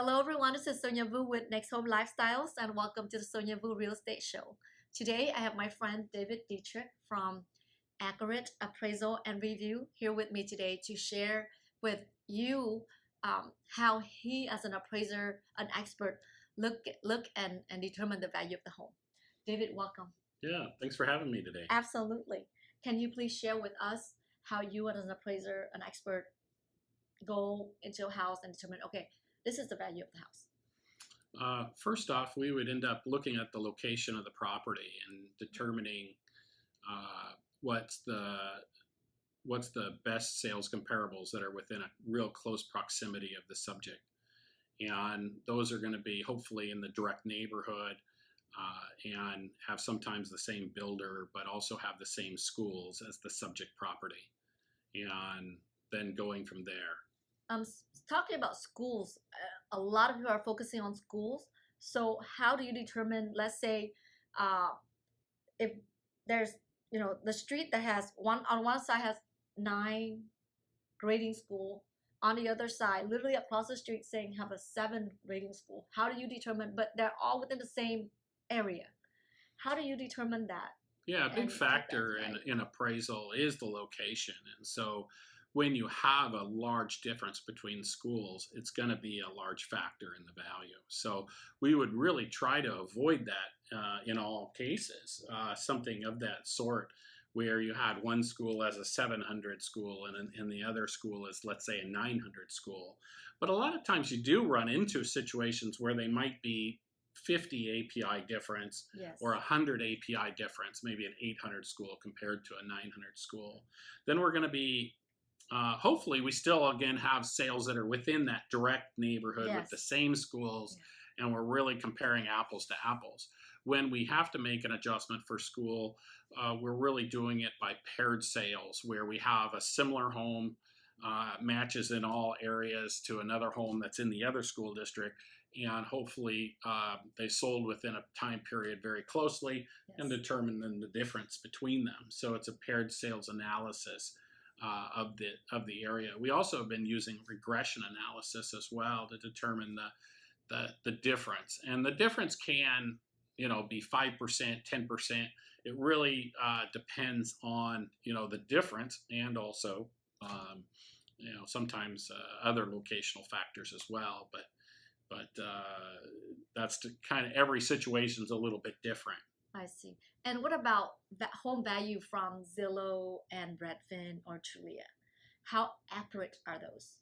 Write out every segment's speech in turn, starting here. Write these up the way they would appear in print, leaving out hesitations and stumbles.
Hello everyone, this is Sonia Vu with Next Home Lifestyles and welcome to the Sonia Vu Real Estate Show. Today I have my friend David Dietrich from Accurate Appraisal and Review here with me today to share with you how he as an appraiser, an expert, look and determine the value of the home. David, welcome. Yeah, thanks for having me today. Absolutely. Can you please share with us how you as an appraiser, an expert, go into a house and determine, okay, this is the value of the house? First off, we would end up looking at the location of the property and determining what's the best sales comparables that are within a real close proximity of the subject. And those are going to be hopefully in the direct neighborhood and have sometimes the same builder, but also have the same schools as the subject property. And then going from there. Talking about schools, a lot of you are focusing on schools. So how do you determine, let's say, if there's, the street that has on one side has 9 grading school, on the other side, literally across the street saying have a 7 grading school. How do you determine, but they're all within the same area. How do you determine that? Yeah, a big factor in appraisal is the location. And so when you have a large difference between schools, it's going to be a large factor in the value. So we would really try to avoid that in all cases, something of that sort where you had one school as a 700 school and the other school is, let's say, a 900 school. But a lot of times you do run into situations where they might be 50 API difference, yes, or 100 API difference, maybe an 800 school compared to a 900 school. Then we're going to be, hopefully we still again have sales that are within that direct neighborhood, yes, with the same schools, yeah, and we're really comparing apples to apples. When we have to make an adjustment for school, we're really doing it by paired sales where we have a similar home matches in all areas to another home that's in the other school district, and hopefully they sold within a time period very closely, yes, and determine then the difference between them. So it's a paired sales analysis of the area. We also have been using regression analysis as well to determine the difference, and the difference can be 5%, 10%. It really depends on the difference, and also sometimes other locational factors as well, but that's kind of every situation is a little bit different. I see. And what about that home value from Zillow and Redfin or Trulia? How accurate are those?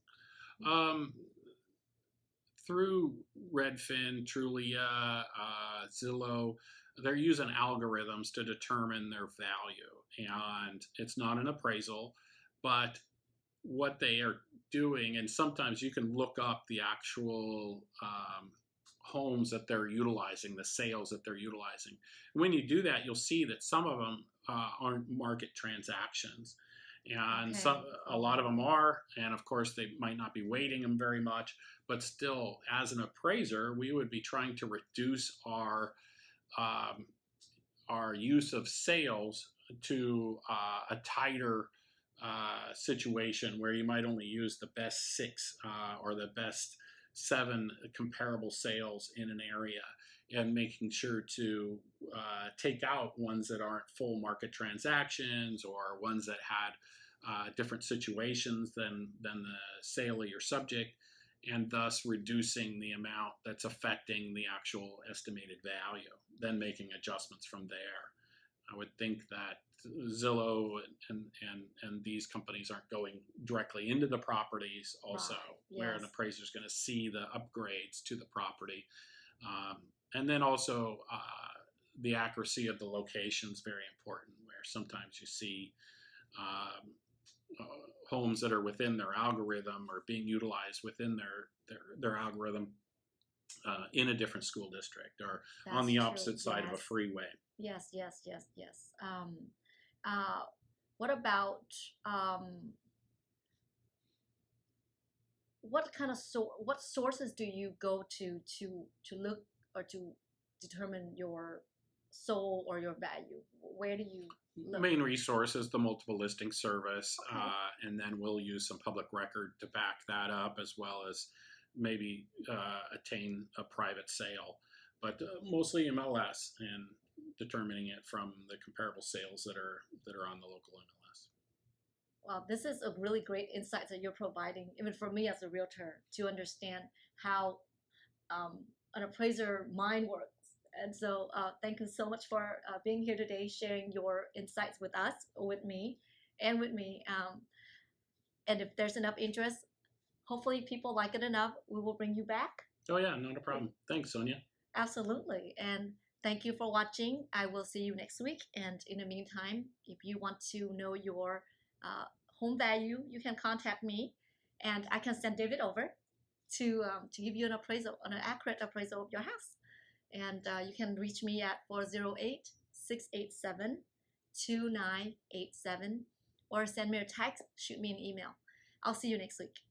Through Redfin, Trulia, Zillow, they're using algorithms to determine their value, and it's not an appraisal, but what they are doing, and sometimes you can look up the actual homes that they're utilizing, the sales that they're utilizing. When you do that, you'll see that some of them aren't market transactions, and okay, a lot of them are, and of course they might not be weighting them very much, but still, as an appraiser, we would be trying to reduce our use of sales to a tighter situation where you might only use the best 6 or the best 7 comparable sales in an area, and making sure to take out ones that aren't full market transactions or ones that had different situations than the sale of your subject, and thus reducing the amount that's affecting the actual estimated value, then making adjustments from there. I would think that Zillow and these companies aren't going directly into the properties also, right, yes, where an appraiser is going to see the upgrades to the property. And then also the accuracy of the location is very important, where sometimes you see homes that are within their algorithm or being utilized within their algorithm in a different school district or that's on the opposite true, side, yes, of a freeway. Yes. What about what kind of what sources do you go to look or to determine your sold or your value? Where do you look? Main resource is the multiple listing service, okay, and then we'll use some public record to back that up, as well as maybe attain a private sale, but mostly MLS and determining it from the comparable sales that are on the local MLS. Well, this is a really great insight that you're providing, even for me as a realtor, to understand how an appraiser mind works. And so, thank you so much for being here today, sharing your insights with us, with me, and with me. And if there's enough interest, hopefully people like it enough, we will bring you back. Oh yeah, not a problem. Thanks, Sonia. Absolutely. And thank you for watching. I will see you next week. And in the meantime, if you want to know your home value, you can contact me, and I can send David over to give you an appraisal, an accurate appraisal of your house. And you can reach me at 408-687-2987, or send me a text, shoot me an email. I'll see you next week.